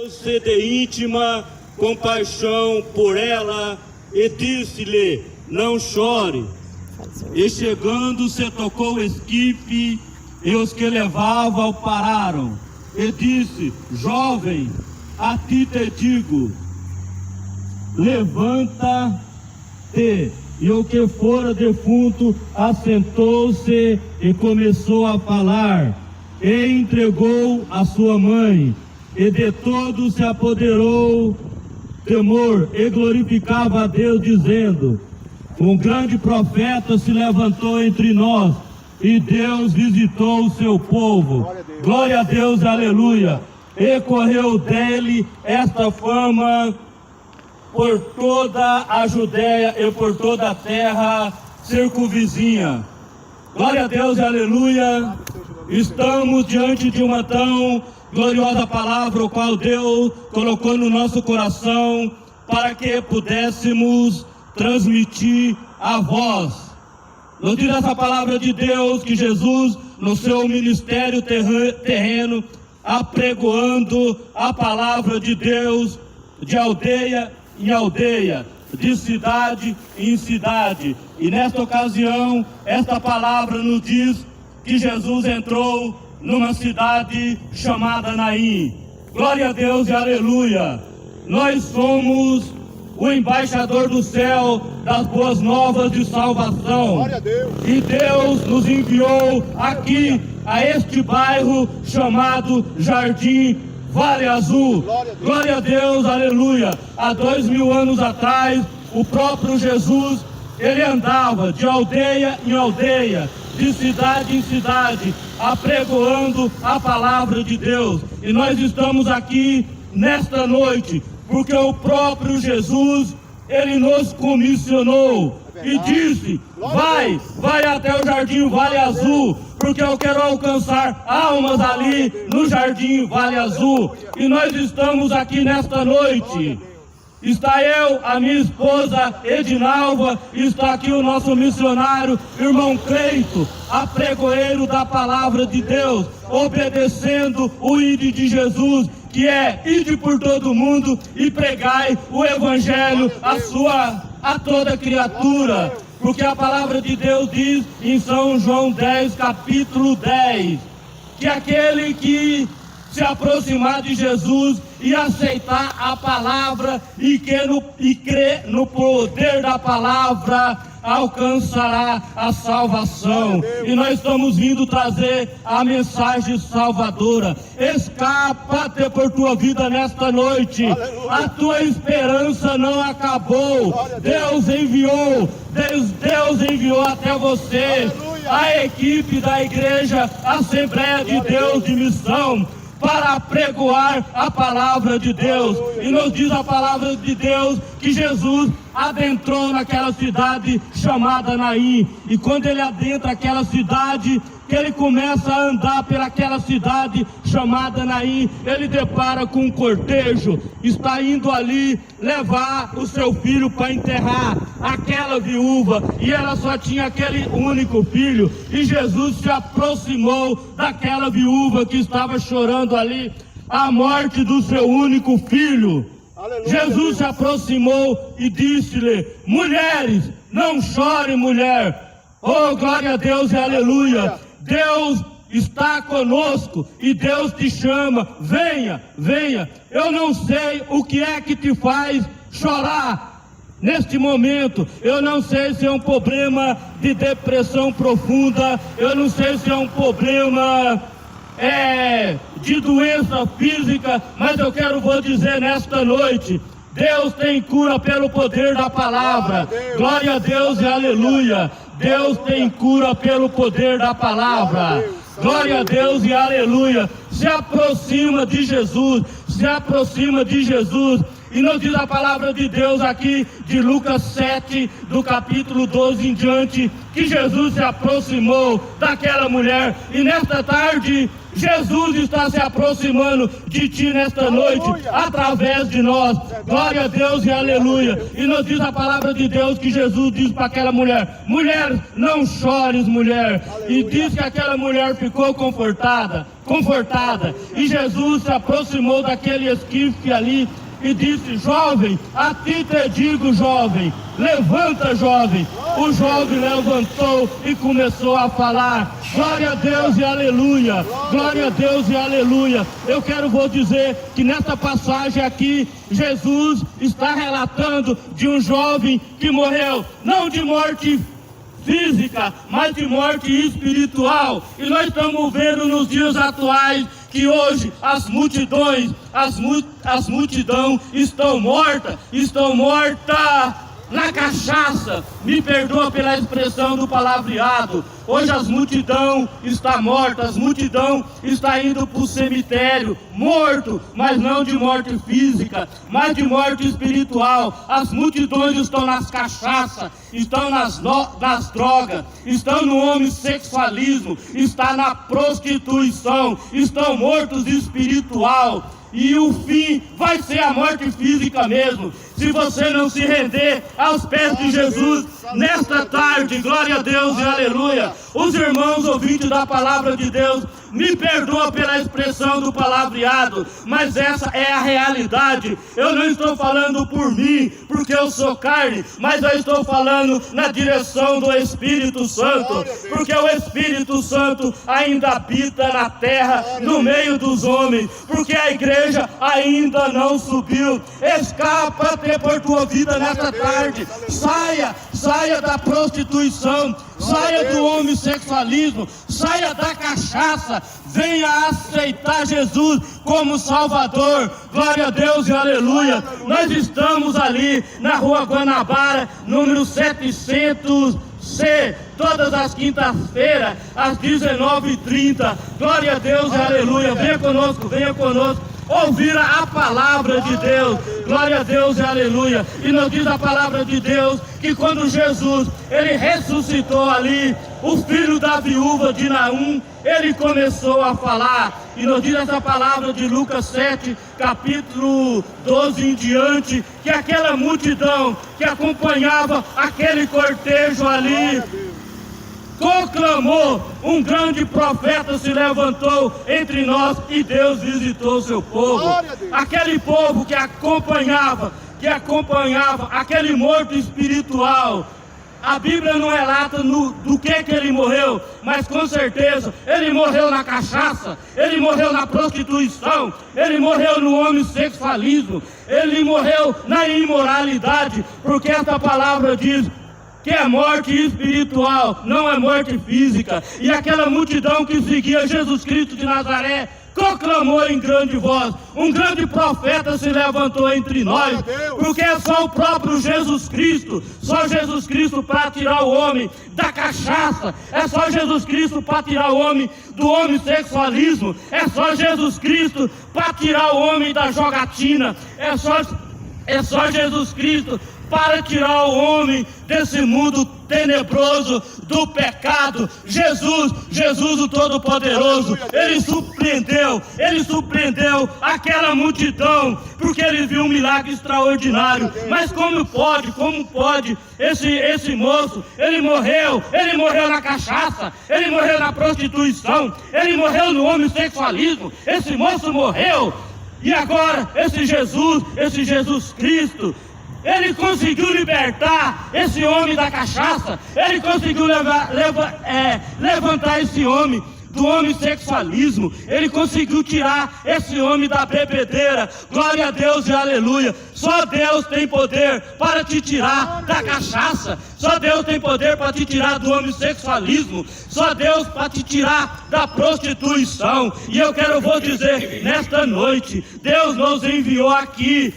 Se de íntima compaixão por ela e disse-lhe: não chore. E chegando-se tocou o esquife e os que levavam pararam. E disse: jovem, a ti te digo, levanta-te. E o que fora defunto assentou-se e começou a falar, e entregou a sua mãe. E de todos se apoderou temor, e glorificava a Deus, dizendo: um grande profeta se levantou entre nós, e Deus visitou o seu povo. Glória a Deus, aleluia. E correu dele esta fama por toda a Judéia e por toda a terra circunvizinha. Glória a Deus, aleluia. Estamos diante de uma tão gloriosa palavra, o qual Deus colocou no nosso coração para que pudéssemos transmitir a vós. Nos diz essa palavra de Deus que Jesus, no seu ministério terreno, apregoando a palavra de Deus de aldeia em aldeia, de cidade em cidade. E nesta ocasião, esta palavra nos diz que Jesus entrou numa cidade chamada Naim. Glória a Deus e aleluia. Nós somos o embaixador do céu das boas novas de salvação. Glória a Deus. E Deus nos enviou aqui a este bairro chamado Jardim Vale Azul. Glória a Deus, aleluia. Há 2000 anos atrás, o próprio Jesus, ele andava de aldeia em aldeia, de cidade em cidade, apregoando a palavra de Deus. E nós estamos aqui nesta noite porque o próprio Jesus, ele nos comissionou e disse: vai até o Jardim Vale Azul, porque eu quero alcançar almas ali no Jardim Vale Azul. E nós estamos aqui nesta noite. Está eu, a minha esposa Edinalva, está aqui o nosso missionário, irmão Cleito, apregoeiro da palavra de Deus, obedecendo o ide de Jesus, que é: ide por todo mundo e pregai o evangelho a toda criatura. Porque a palavra de Deus diz em São João 10, capítulo 10, que aquele que se aproximar de Jesus e aceitar a palavra e crer no poder da palavra, alcançará a salvação. E nós estamos vindo trazer a mensagem salvadora. Escapa-te por tua vida nesta noite. Aleluia. A tua esperança não acabou. Deus enviou até você. Aleluia. A equipe da igreja Assembleia de Deus de Missão, para apregoar a palavra de Deus. E nos diz a palavra de Deus que Jesus adentrou naquela cidade chamada Naim. E quando ele adentra aquela cidade, que ele começa a andar pelaquela cidade chamada Naim, ele depara com um cortejo, está indo ali levar o seu filho para enterrar aquela viúva, e ela só tinha aquele único filho. E Jesus se aproximou daquela viúva que estava chorando ali a morte do seu único filho. Aleluia. Jesus se aproximou e disse-lhe: mulheres, não chore, mulher. Oh, glória a Deus e aleluia. Deus está conosco e Deus te chama: venha, venha. Eu não sei o que é que te faz chorar neste momento. Eu não sei se é um problema de depressão profunda, eu não sei se é um problema de doença física, mas vou dizer nesta noite: Deus tem cura pelo poder da palavra. Glória a Deus e aleluia. Deus tem cura pelo poder da palavra. Glória a Deus e aleluia. Se aproxima de Jesus, se aproxima de Jesus. E nos diz a palavra de Deus aqui, de Lucas 7, do capítulo 12 em diante, que Jesus se aproximou daquela mulher. E nesta tarde, Jesus está se aproximando de ti nesta noite, através de nós. Glória a Deus e aleluia. E nos diz a palavra de Deus que Jesus diz para aquela mulher: mulher, não chores, mulher. E diz que aquela mulher ficou confortada. E Jesus se aproximou daquele esquife ali e disse: jovem, a ti te digo, jovem, levanta, jovem. O jovem levantou e começou a falar. Glória a Deus e aleluia. Glória a Deus e aleluia. Vou dizer que nesta passagem aqui, Jesus está relatando de um jovem que morreu, não de morte física, mas de morte espiritual. E nós estamos vendo nos dias atuais que hoje as multidões estão mortas na cachaça. Me perdoa pela expressão do palavreado. Hoje as multidão está morta, as multidão está indo para o cemitério, morto, mas não de morte física, mas de morte espiritual. As multidões estão nas cachaças, estão nas drogas, estão no homossexualismo, está na prostituição, estão mortos espiritual. E o fim vai ser a morte física mesmo, se você não se render aos pés de Jesus nesta tarde. Glória a Deus e aleluia. Os irmãos ouvintes da palavra de Deus, me perdoa pela expressão do palavreado, mas essa é a realidade. Eu não estou falando por mim, porque eu sou carne, mas eu estou falando na direção do Espírito Santo, porque o Espírito Santo ainda habita na terra, no meio dos homens, porque a igreja ainda não subiu. Escapa-te por tua vida nesta tarde. Saia da prostituição, saia do homossexualismo, saia da cachaça, venha aceitar Jesus como Salvador. Glória a Deus e aleluia. Nós estamos ali na Rua Guanabara, número 700C, todas as quintas-feiras, às 19h30. Glória a Deus e aleluia. Venha conosco ouvir a palavra de Deus. Glória a Deus e aleluia. E nos diz a palavra de Deus que quando Jesus, ele ressuscitou ali, o filho da viúva de Naum, ele começou a falar. E nos diz essa palavra de Lucas 7, capítulo 12 em diante, que aquela multidão que acompanhava aquele cortejo ali conclamou: um grande profeta se levantou entre nós e Deus visitou seu povo. Aquele povo que acompanhava aquele morto espiritual. A Bíblia não relata do que ele morreu, mas com certeza ele morreu na cachaça, ele morreu na prostituição, ele morreu no homossexualismo, ele morreu na imoralidade, porque essa palavra diz que é morte espiritual, não é morte física. E aquela multidão que seguia Jesus Cristo de Nazaré conclamou em grande voz: um grande profeta se levantou entre nós, porque é só o próprio Jesus Cristo, só Jesus Cristo para tirar o homem da cachaça, é só Jesus Cristo para tirar o homem do homossexualismo, é só Jesus Cristo para tirar o homem da jogatina, é só Jesus Cristo para tirar o homem desse mundo tenebroso do pecado. Jesus o Todo-Poderoso, ele surpreendeu aquela multidão, porque ele viu um milagre extraordinário. Mas como pode esse moço, ele morreu na cachaça, ele morreu na prostituição, ele morreu no homossexualismo, esse moço morreu. E agora esse Jesus Cristo, ele conseguiu libertar esse homem da cachaça, ele conseguiu levantar esse homem do homossexualismo, ele conseguiu tirar esse homem da bebedeira. Glória a Deus e aleluia. Só Deus tem poder para te tirar da cachaça, só Deus tem poder para te tirar do homossexualismo, só Deus para te tirar da prostituição. E vou dizer nesta noite, Deus nos enviou aqui,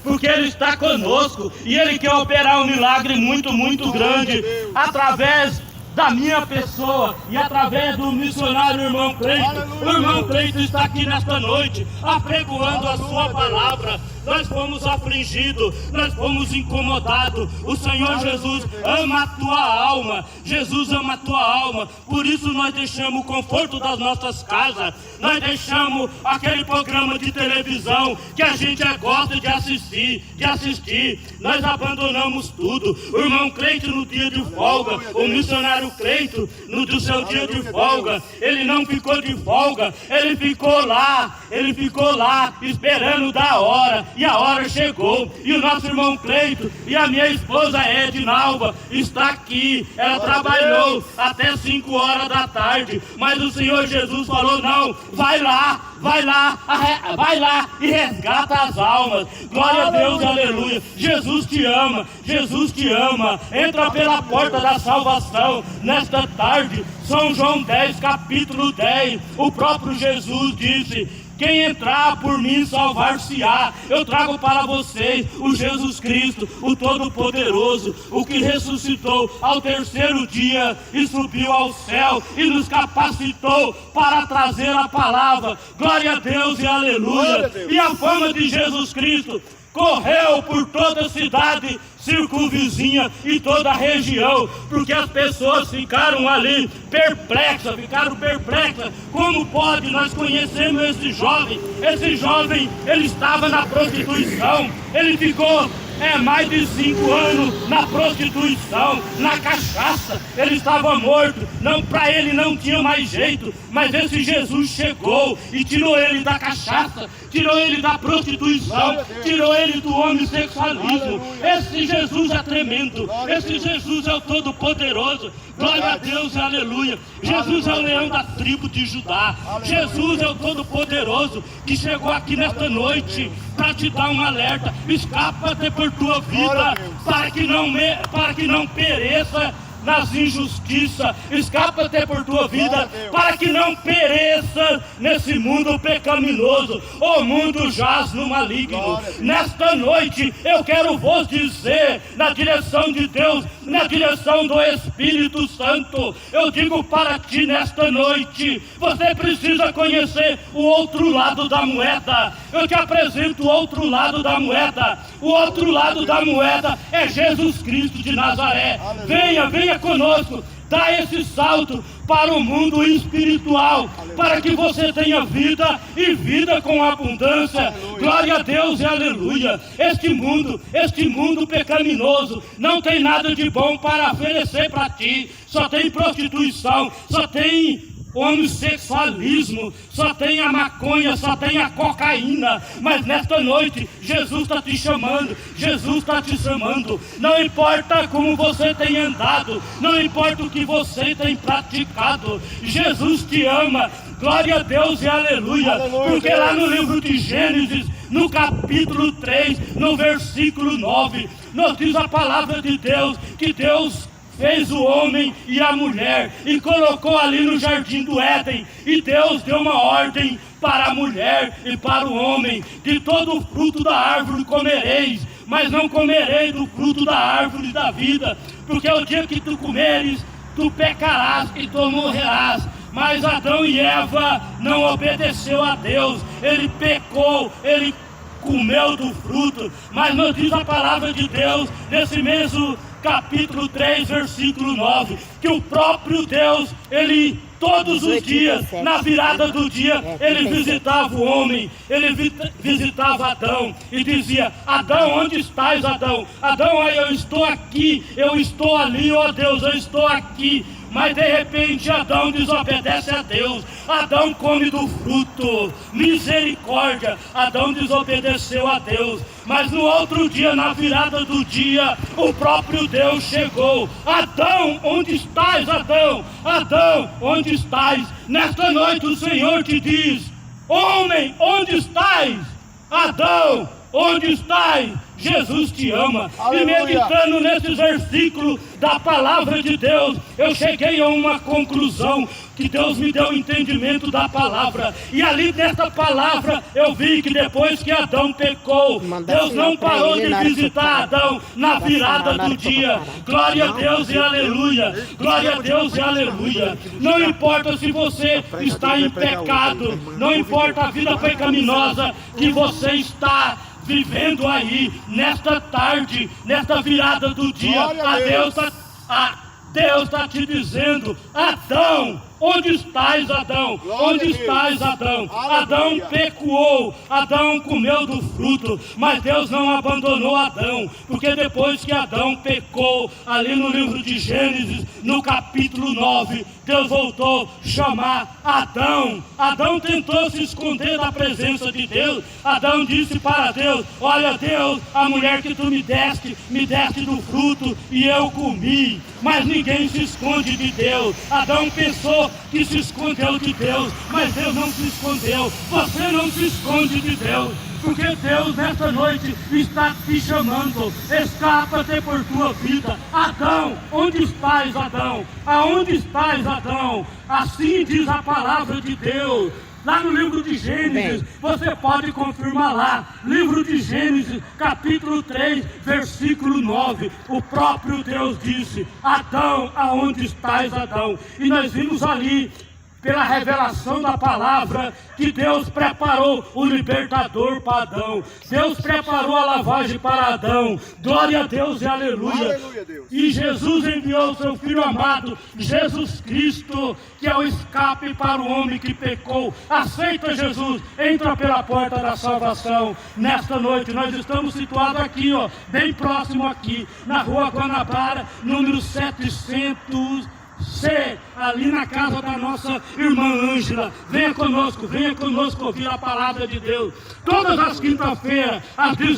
porque Ele está conosco e Ele quer operar um milagre muito, muito grande através da minha pessoa e através do missionário irmão Cleito. O irmão Cleito está aqui nesta noite, apregoando a sua palavra. Nós fomos afligidos, nós fomos incomodados. O Senhor Jesus ama a tua alma, Jesus ama a tua alma. Por isso nós deixamos o conforto das nossas casas, nós deixamos aquele programa de televisão que a gente gosta de assistir. Nós abandonamos tudo. O irmão Cleito no dia de folga, o missionário Cleito no seu dia de folga, ele não ficou de folga, ele ficou lá esperando da hora. E a hora chegou, e o nosso irmão Cleito e a minha esposa Edinalva está aqui. Ela trabalhou até 5 horas da tarde, mas o Senhor Jesus falou: não, vai lá e resgata as almas. Glória a Deus, aleluia. Jesus te ama, Jesus te ama. Entra pela porta da salvação nesta tarde. São João 10, capítulo 10, o próprio Jesus disse: quem entrar por mim salvar-se-á. Eu trago para vocês o Jesus Cristo, o Todo-Poderoso, o que ressuscitou ao 3º dia e subiu ao céu e nos capacitou para trazer a palavra. Glória a Deus e aleluia. E a fama de Jesus Cristo correu por toda a cidade circunvizinha e toda a região, porque as pessoas ficaram ali perplexas. Como pode? Nós conhecemos esse jovem, ele estava na prostituição, ele ficou mais de 5 anos na prostituição, na cachaça, ele estava morto, para ele não tinha mais jeito, mas esse Jesus chegou e tirou ele da cachaça, tirou ele da prostituição, tirou ele do homossexualismo. Esse Jesus é tremendo, esse Jesus é o Todo-Poderoso. Glória a Deus e aleluia. Jesus é o leão da tribo de Judá. Jesus é o Todo-Poderoso que chegou aqui nesta noite para te dar um alerta. Escapa-te por tua vida, para que não pereça nas injustiças. Escapa-te por tua vida, para que não pereça nesse mundo pecaminoso. O mundo jaz no maligno. Nesta noite eu quero vos dizer, na direção de Deus, na direção do Espírito Santo, eu digo para ti nesta noite: você precisa conhecer o outro lado da moeda. Eu te apresento o outro lado da moeda. O outro lado da moeda é Jesus Cristo de Nazaré. Venha conosco, dá esse salto para o mundo espiritual, para que você tenha vida e vida com abundância. Glória a Deus e aleluia. Este mundo pecaminoso não tem nada de bom para oferecer para ti. Só tem prostituição, só tem homossexualismo, só tem a maconha, só tem a cocaína. Mas nesta noite Jesus está te chamando, Jesus está te chamando. Não importa como você tem andado, não importa o que você tem praticado, Jesus te ama. Glória a Deus e aleluia. Porque lá no livro de Gênesis, no capítulo 3, no versículo 9, nos diz a palavra de Deus que Deus fez o homem e a mulher e colocou ali no jardim do Éden, e Deus deu uma ordem para a mulher e para o homem: de todo o fruto da árvore comereis, mas não comereis do fruto da árvore da vida, porque o dia que tu comeres, tu pecarás e tu morrerás. Mas Adão e Eva não obedeceu a Deus, ele pecou, ele comeu do fruto. Mas nos diz a palavra de Deus, nesse mesmo capítulo 3, versículo 9, que o próprio Deus, ele todos os dias, na virada do dia, ele visitava o homem, ele visitava Adão e dizia: Adão, onde estás, Adão? Adão, eu estou aqui, eu estou ali, ó Deus, eu estou aqui. Mas de repente Adão desobedece a Deus, Adão come do fruto, misericórdia, Adão desobedeceu a Deus. Mas no outro dia, na virada do dia, o próprio Deus chegou: Adão, onde estás, Adão? Adão, onde estás? Nesta noite o Senhor te diz: homem, onde estás? Adão, onde estás? Jesus te ama. Aleluia. E meditando nesses versículos da palavra de Deus, eu cheguei a uma conclusão, que Deus me deu o entendimento da palavra. E ali nessa palavra eu vi que depois que Adão pecou, Deus não parou de visitar Adão na virada do dia. Glória a Deus e aleluia. Glória a Deus e aleluia. Não importa se você está em pecado, não importa a vida pecaminosa que você está vivendo aí, nesta tarde, nesta virada do dia, Deus está te dizendo: Adão, onde estás, Adão? Onde estás, Adão? Adão pecou, Adão comeu do fruto, mas Deus não abandonou Adão, porque depois que Adão pecou, ali no livro de Gênesis, no capítulo 9, Deus voltou a chamar Adão. Adão tentou se esconder da presença de Deus. Adão disse para Deus: olha, Deus, a mulher que tu me deste do fruto e eu comi. Mas ninguém se esconde de Deus. Adão pensou que se escondeu de Deus, mas Deus não se escondeu. Você não se esconde de Deus, porque Deus nesta noite está te chamando. Escapa-te por tua vida. Adão, onde estás, Adão? Aonde estás, Adão? Assim diz a palavra de Deus. Lá no livro de Gênesis, você pode confirmar lá, livro de Gênesis, capítulo 3, versículo 9, o próprio Deus disse: Adão, aonde estás, Adão? E nós vimos ali, pela revelação da palavra, que Deus preparou o libertador para Adão. Deus preparou a lavagem para Adão. Glória a Deus e aleluia. Aleluia, Deus. E Jesus enviou o seu Filho amado, Jesus Cristo, que é o escape para o homem que pecou. Aceita Jesus, entra pela porta da salvação. Nesta noite nós estamos situados aqui, ó, bem próximo aqui, na rua Guanabara, número 700C, ali na casa da nossa irmã Ângela. Venha conosco ouvir a palavra de Deus. Todas as quintas-feiras, às 19h.